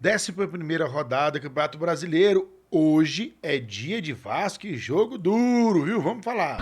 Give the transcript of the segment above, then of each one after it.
11ª rodada do Campeonato Brasileiro. Hoje é dia de Vasco e jogo duro, viu? Vamos falar.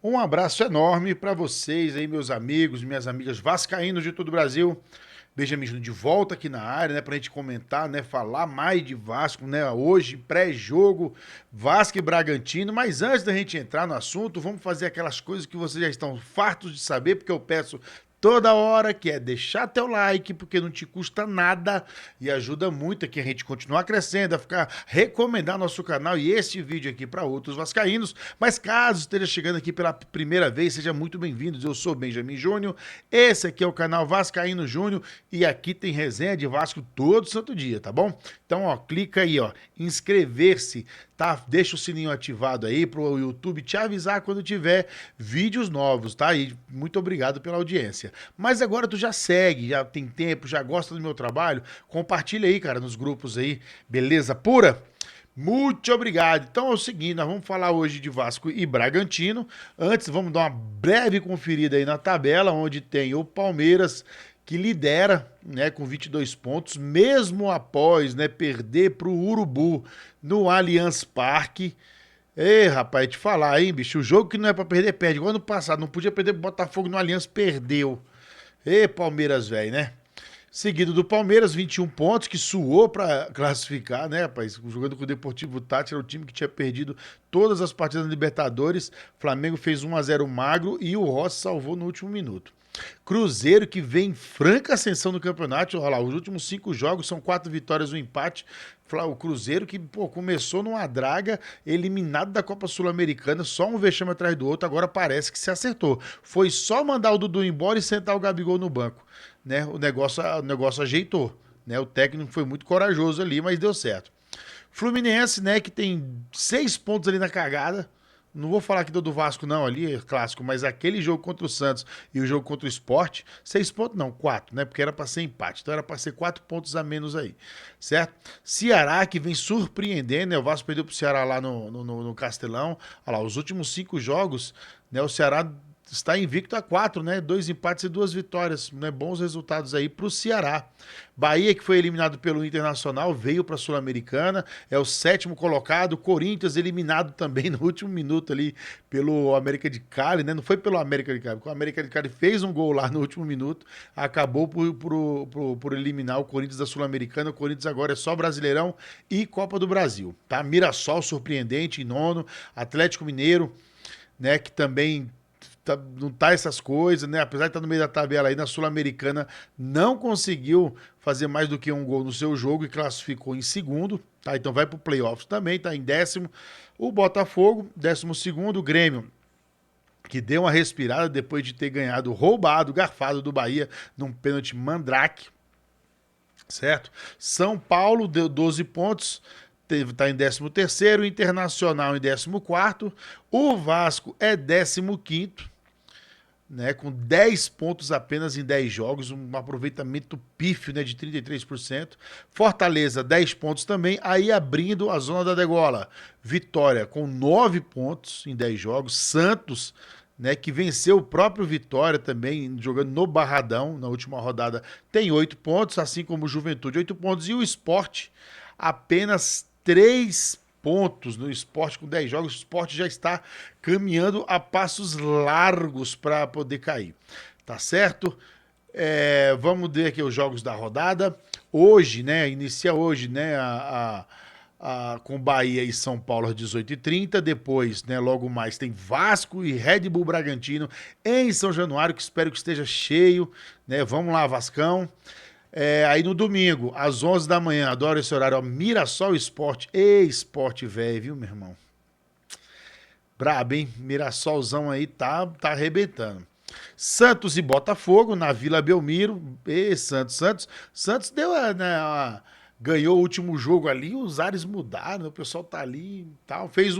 Um abraço enorme para vocês aí, meus amigos, minhas amigas vascaínos de todo o Brasil. Benjamin Júnior de volta aqui na área, né, pra gente comentar, né, falar mais de Vasco, né, hoje, pré-jogo, Vasco e Bragantino. Mas antes da gente entrar no assunto, vamos fazer aquelas coisas que vocês já estão fartos de saber, porque eu peço toda hora, que é deixar teu like, porque não te custa nada e ajuda muito aqui a gente continuar crescendo, a ficar, recomendar nosso canal e esse vídeo aqui para outros vascaínos. Mas caso esteja chegando aqui pela primeira vez, seja muito bem-vindos. Eu sou Benjamin Júnior, esse aqui é o canal Vascaíno Júnior e aqui tem resenha de Vasco todo santo dia, tá bom? Então, ó, clica aí, ó, inscrever-se, tá? Deixa o sininho ativado aí pro YouTube te avisar quando tiver vídeos novos, tá? E muito obrigado pela audiência. Mas agora tu já segue, já tem tempo, já gosta do meu trabalho, compartilha aí, cara, nos grupos aí, beleza pura? Muito obrigado. Então é o seguinte, nós vamos falar hoje de Vasco e Bragantino. Antes, vamos dar uma breve conferida aí na tabela, onde tem o Palmeiras, que lidera, né, com 22 pontos, mesmo após, né, perder para o Urubu no Allianz Parque. Ei, rapaz, te falar, hein, bicho, o jogo que não é para perder, perde. Igual ano passado, não podia perder pro Botafogo no Allianz, perdeu. Ê, Palmeiras, velho, né? Seguido do Palmeiras, 21 pontos, que suou para classificar, né, rapaz? Jogando com o Deportivo Táchira, o time que tinha perdido todas as partidas da Libertadores. Flamengo fez 1-0 magro e o Rossi salvou no último minuto. Cruzeiro, que vem em franca ascensão no campeonato. Olha lá, os últimos 5 jogos são 4 vitórias, um empate. O Cruzeiro que, pô, começou numa draga, eliminado da Copa Sul-Americana, só um vexame atrás do outro, agora parece que se acertou. Foi só mandar o Dudu embora e sentar o Gabigol no banco, né? O negócio ajeitou, né? O técnico foi muito corajoso ali, mas deu certo. Fluminense, né, que tem 6 pontos ali na cagada. Não vou falar aqui do Vasco, não, ali é clássico, mas aquele jogo contra o Santos e o jogo contra o Sport, 6 pontos, não, 4, né? Porque era para ser empate, então era para ser 4 pontos a menos aí, certo? Ceará, que vem surpreendendo, né? O Vasco perdeu pro Ceará lá no Castelão. Olha lá, os últimos 5 jogos, né? O Ceará está invicto a 4, né? 2 empates e 2 vitórias, né? Bons resultados aí para o Ceará. Bahia, que foi eliminado pelo Internacional, veio para a Sul-Americana, é o 7º colocado. Corinthians eliminado também no último minuto ali pelo América de Cali, né? Não foi pelo América de Cali, porque o América de Cali fez um gol lá no último minuto, acabou por eliminar o Corinthians da Sul-Americana. O Corinthians agora é só Brasileirão e Copa do Brasil, tá? Mirassol surpreendente em 9º, Atlético Mineiro, né, que também não tá essas coisas, né? Apesar de estar no meio da tabela aí, na Sul-Americana não conseguiu fazer mais do que um gol no seu jogo e classificou em 2º, tá? Então vai pro playoffs também, tá em 10º. O Botafogo, 12º, o Grêmio, que deu uma respirada depois de ter ganhado roubado, garfado do Bahia num pênalti mandrake, certo? São Paulo deu 12 pontos, está em 13º, Internacional em 14º, o Vasco é 15º, né, com 10 pontos apenas em 10 jogos, um aproveitamento pífio, né, de 33%. Fortaleza, 10 pontos também, aí abrindo a zona da degola. Vitória com 9 pontos em 10 jogos. Santos, né, que venceu o próprio Vitória também, jogando no Barradão, na última rodada, tem 8 pontos, assim como o Juventude, 8 pontos. E o Sport, apenas 3 pontos no Sport com 10 jogos. O Sport já está caminhando a passos largos para poder cair. Tá certo? Vamos ver aqui os jogos da rodada. Hoje, né? Inicia hoje, né? Com Bahia e São Paulo às 18h30. Depois, né? Logo mais tem Vasco e Red Bull Bragantino em São Januário, que espero que esteja cheio, né? Vamos lá, Vascão. Aí no domingo, às 11 da manhã, adoro esse horário, ó, Mirassol Esporte. Ei, esporte velho, viu, meu irmão? Brabo, hein? Mirassolzão aí tá arrebentando. Santos e Botafogo, na Vila Belmiro. Ei, Santos deu, né, ganhou o último jogo ali, os ares mudaram, né, o pessoal tá ali e tal. Fez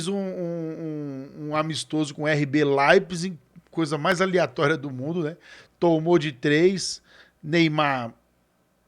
um amistoso com o RB Leipzig, coisa mais aleatória do mundo, né? Tomou de 3. Neymar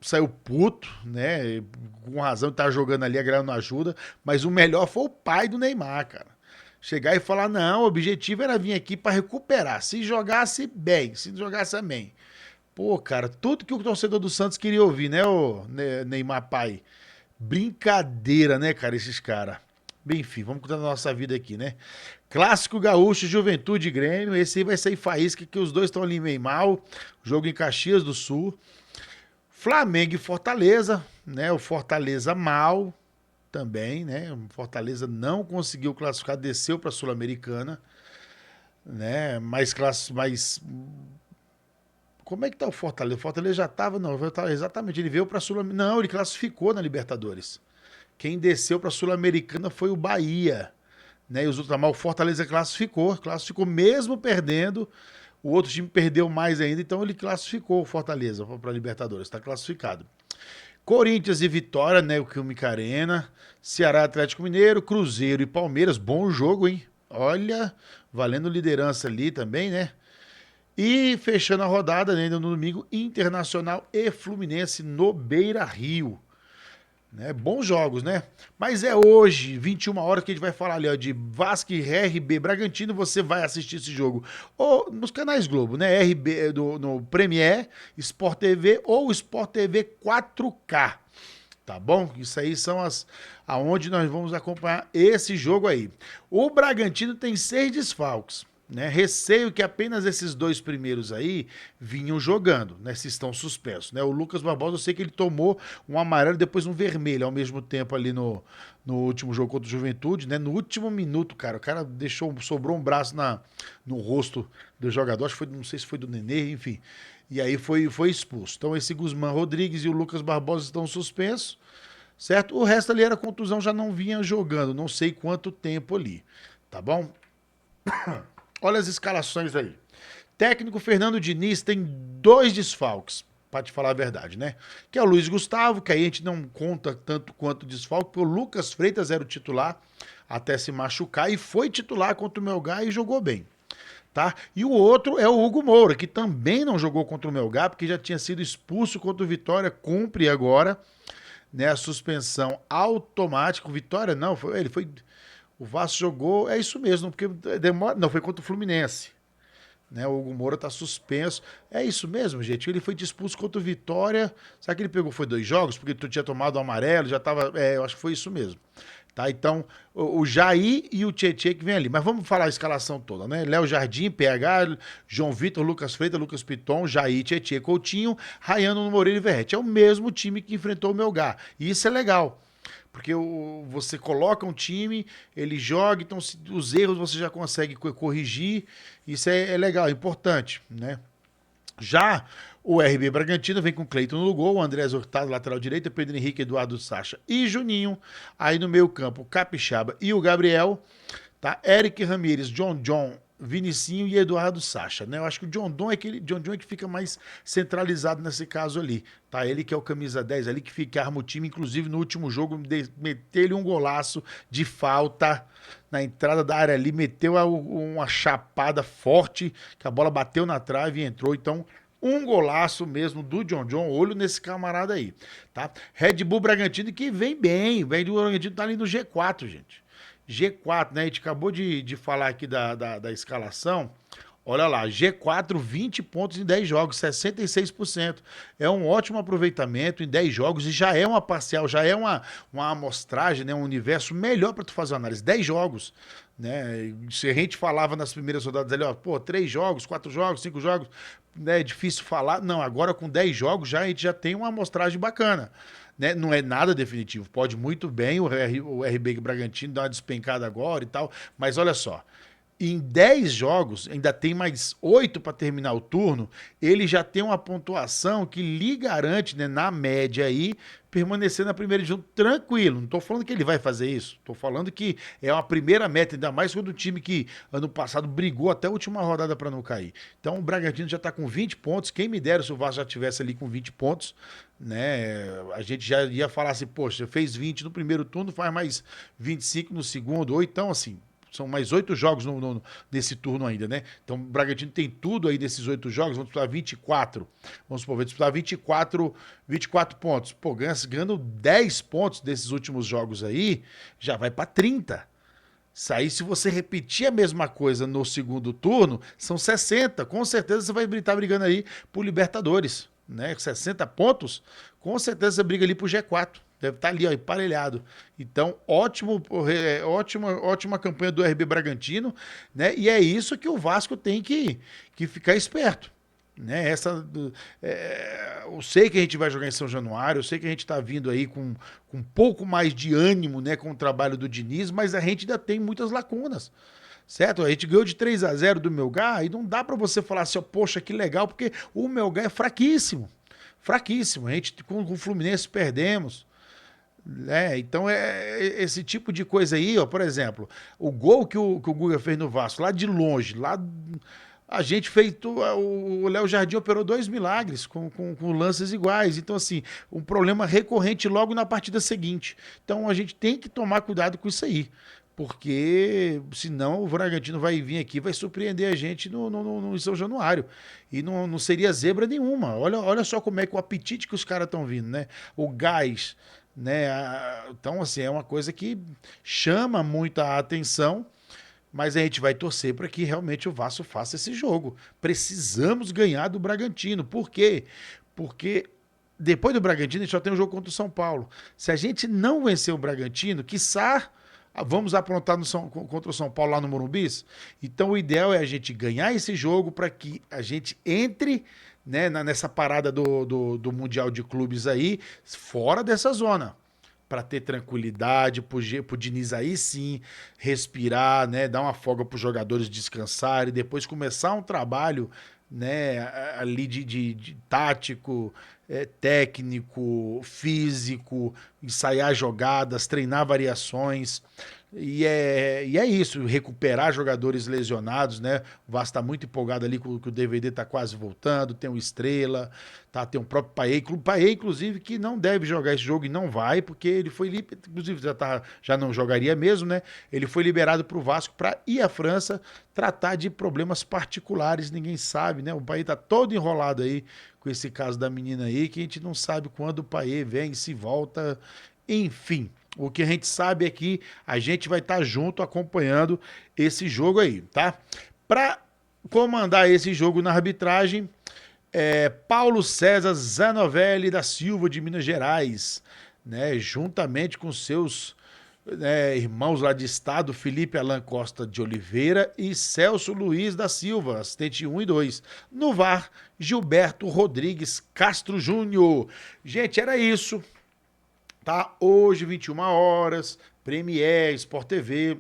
saiu puto, né? Com razão, tá jogando ali, a grana não ajuda. Mas o melhor foi o pai do Neymar, cara. Chegar e falar, não, o objetivo era vir aqui pra recuperar. Se jogasse bem, se jogasse amém. Pô, cara, tudo que o torcedor do Santos queria ouvir, né, o Neymar pai? Brincadeira, né, cara, esses caras. Bem, enfim, vamos cuidar da nossa vida aqui, né? Clássico Gaúcho, Juventude e Grêmio. Esse aí vai sair faísca, que os dois estão ali meio mal. Jogo em Caxias do Sul. Flamengo e Fortaleza, né? O Fortaleza mal também, né? O Fortaleza não conseguiu classificar, desceu para a Sul-Americana, né? Mais como é que tá o Fortaleza? O Fortaleza já estava, não, exatamente, ele veio para a Sul-Americana. Não, ele classificou na Libertadores. Quem desceu para a Sul-Americana foi o Bahia, né? E os outros, mas o Fortaleza classificou mesmo perdendo. O outro time perdeu mais ainda, então ele classificou o Fortaleza para a Libertadores, está classificado. Corinthians e Vitória, né? O Química Arena. Ceará, Atlético Mineiro, Cruzeiro e Palmeiras. Bom jogo, hein? Olha, valendo liderança ali também, né? E fechando a rodada, né, ainda no domingo, Internacional e Fluminense no Beira-Rio. Né? Bons jogos, né? Mas é hoje, 21 horas, que a gente vai falar ali, ó, de Vasco e RB Bragantino. Você vai assistir esse jogo ou nos canais Globo, né? RB no Premier, Sport TV ou Sport TV 4K. Tá bom? Isso aí são as aonde nós vamos acompanhar esse jogo aí. O Bragantino tem 6 desfalques. Né? Receio que apenas esses 2 primeiros aí vinham jogando, né? Se estão suspensos. Né? O Lucas Barbosa, eu sei que ele tomou um amarelo e depois um vermelho ao mesmo tempo ali no último jogo contra o Juventude. Né? No último minuto, cara, o cara sobrou um braço no rosto do jogador, acho que foi, não sei se foi do Nenê, enfim. E aí foi expulso. Então esse Guzmán Rodrigues e o Lucas Barbosa estão suspensos, certo? O resto ali era contusão, já não vinha jogando, não sei quanto tempo ali, tá bom? Olha as escalações aí. Técnico Fernando Diniz tem 2 desfalques, para te falar a verdade, né? Que é o Luiz Gustavo, que aí a gente não conta tanto quanto desfalque, porque o Lucas Freitas era o titular até se machucar e foi titular contra o Melgar e jogou bem. Tá? E o outro é o Hugo Moura, que também não jogou contra o Melgar, porque já tinha sido expulso contra o Vitória, cumpre agora, né, a suspensão automática. O Vitória não, ele foi. O Vasco jogou, é isso mesmo, porque demora. Não, foi contra o Fluminense. Né, o Hugo Moura tá suspenso. É isso mesmo, gente. Ele foi expulso contra o Vitória. Sabe que ele pegou? Foi 2 jogos, porque tu tinha tomado o amarelo, já tava. Eu acho que foi isso mesmo. Tá, então, o Jair e o Tietê que vem ali. Mas vamos falar a escalação toda, né? Léo Jardim, PH, João Vitor, Lucas Freitas, Lucas Piton, Jair, Tietê, Coutinho, Rayano, Moreira e Verrete. É o mesmo time que enfrentou o Melgar. E isso é legal. Porque você coloca um time, ele joga, então os erros você já consegue corrigir. Isso é legal, é importante, né? Já o RB Bragantino vem com Cleiton no gol, o Andrés Hurtado, lateral direito, Pedro Henrique, Eduardo Sacha e Juninho. Aí no meio campo, o Capixaba e o Gabriel. Tá? Eric Ramírez, John, Vinicinho e Eduardo Sacha. Né? Eu acho que o John John é que fica mais centralizado nesse caso ali. Tá? Ele que é o camisa 10 ali, que fica, arma o time. Inclusive no último jogo, meteu-lhe um golaço de falta na entrada da área ali, meteu uma chapada forte, que a bola bateu na trave e entrou. Então, um golaço mesmo do John, olho nesse camarada aí, tá? Red Bull Bragantino que vem bem, o Bragantino tá ali no G4, gente. G4, né? A gente acabou de falar aqui da escalação. Olha lá, G4, 20 pontos em 10 jogos, 66%. É um ótimo aproveitamento em 10 jogos e já é uma parcial, já é uma amostragem, né, um universo melhor para tu fazer uma análise. 10 jogos, né? Se a gente falava nas primeiras rodadas ali, ó, pô, 3 jogos, 4 jogos, 5 jogos, né, é difícil falar. Não, agora com 10 jogos já a gente já tem uma amostragem bacana. Né? Não é nada definitivo. Pode muito bem o RB Bragantino dar uma despencada agora e tal, mas olha só, em 10 jogos, ainda tem mais 8 para terminar o turno, ele já tem uma pontuação que lhe garante, né, na média aí, permanecer na primeira divisão tranquilo. Não estou falando que ele vai fazer isso, estou falando que é uma primeira meta, ainda mais quando o time que ano passado brigou até a última rodada para não cair. Então o Bragantino já está com 20 pontos, quem me dera se o Vasco já tivesse ali com 20 pontos, né? A gente já ia falar assim, poxa, fez 20 no primeiro turno, faz mais 25 no segundo, ou então assim, são mais 8 jogos nesse turno ainda, né? Então o Bragantino tem tudo aí desses 8 jogos, vamos disputar 24. Vamos supor, vai disputar 24 pontos. Pô, ganhando 10 pontos desses últimos jogos aí, já vai para 30. Isso aí, se você repetir a mesma coisa no segundo turno, são 60. Com certeza você vai estar brigando aí por Libertadores, né? 60 pontos, com certeza você briga ali pro G4. Deve estar ali, ó, emparelhado. Então, ótima campanha do RB Bragantino, né? E é isso que o Vasco tem que ficar esperto. Né? Eu sei que a gente vai jogar em São Januário, eu sei que a gente está vindo aí com um pouco mais de ânimo, né, com o trabalho do Diniz, mas a gente ainda tem muitas lacunas. Certo? A gente ganhou de 3-0 do Melgar e não dá para você falar assim, ó, poxa, que legal, porque o Melgar é fraquíssimo. Fraquíssimo. A gente com o Fluminense perdemos. Então esse tipo de coisa aí, ó, por exemplo, o gol que o Guga fez no Vasco, lá de longe, lá a gente fez, o Léo Jardim operou 2 milagres com lances iguais. Então, assim, um problema recorrente logo na partida seguinte. Então, a gente tem que tomar cuidado com isso aí. Porque senão o Bragantino vai vir aqui, vai surpreender a gente no São Januário. E não seria zebra nenhuma. Olha só como é que o apetite que os caras estão vindo, né? O gás, né? Então, assim, é uma coisa que chama muita atenção. Mas a gente vai torcer para que realmente o Vasco faça esse jogo. Precisamos ganhar do Bragantino. Por quê? Porque depois do Bragantino a gente só tem um jogo contra o São Paulo. Se a gente não vencer o Bragantino, quiçá vamos aprontar contra o São Paulo lá no Morumbi. Então o ideal é a gente ganhar esse jogo para que a gente entre, né, nessa parada do Mundial de Clubes aí, fora dessa zona. Para ter tranquilidade, pro Diniz aí sim respirar, né, dar uma folga para os jogadores descansarem, depois começar um trabalho, né, ali de tático, técnico, físico, ensaiar jogadas, treinar variações. E é isso, recuperar jogadores lesionados, né? O Vasco tá muito empolgado ali que o DVD tá quase voltando, tem o Estrela, tá? Tem o próprio Paê, inclusive, que não deve jogar esse jogo e não vai, porque ele foi, inclusive já não jogaria mesmo, né? Ele foi liberado pro Vasco para ir à França tratar de problemas particulares, ninguém sabe, né? O Paê tá todo enrolado aí com esse caso da menina aí, que a gente não sabe quando o Paê vem, se volta, enfim. O que a gente sabe é que a gente vai estar junto acompanhando esse jogo aí, tá? Para comandar esse jogo na arbitragem, Paulo César Zanovelli da Silva, de Minas Gerais, né? Juntamente com seus irmãos lá de estado, Felipe Alan Costa de Oliveira e Celso Luiz da Silva, assistente 1 e 2. No VAR, Gilberto Rodrigues Castro Júnior. Gente, era isso. Tá? Hoje, 21 horas, Premiere, Sport TV.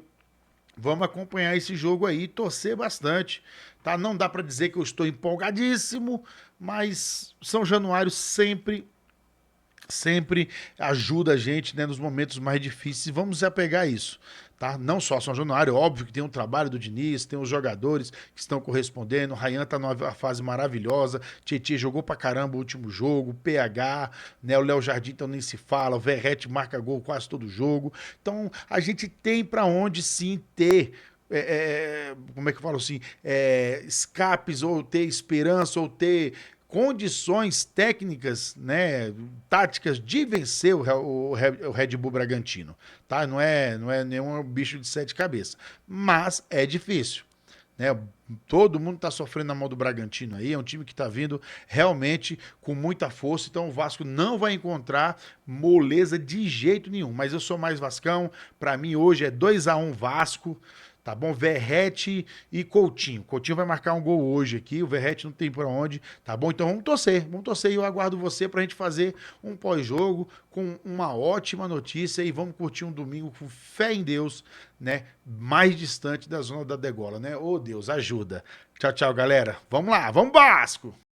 Vamos acompanhar esse jogo aí, torcer bastante. Tá? Não dá para dizer que eu estou empolgadíssimo, mas São Januário sempre ajuda a gente, né, nos momentos mais difíceis. Vamos se apegar a isso. Tá? Não só São Januário, óbvio que tem um trabalho do Diniz, tem os jogadores que estão correspondendo, o Rayan tá numa fase maravilhosa, Tietê jogou pra caramba o último jogo, PH, né, o Léo Jardim então nem se fala, o Verrete marca gol quase todo jogo, então a gente tem pra onde sim ter como é que eu falo assim, escapes, ou ter esperança, ou ter condições técnicas, né, táticas de vencer o Red Bull Bragantino, tá? Não é nenhum bicho de 7 cabeças, mas é difícil, né? Todo mundo está sofrendo na mão do Bragantino aí, é um time que está vindo realmente com muita força, então o Vasco não vai encontrar moleza de jeito nenhum, mas eu sou mais vascão, para mim hoje é 2-1 Vasco. Tá bom? Verrete e Coutinho. Coutinho vai marcar um gol hoje aqui. O Verrete não tem por onde. Tá bom? Então vamos torcer. Vamos torcer e eu aguardo você pra gente fazer um pós-jogo com uma ótima notícia e vamos curtir um domingo com fé em Deus, né? Mais distante da zona da degola, né? Ô Deus, ajuda. Tchau, tchau, galera. Vamos lá. Vamos, Vasco!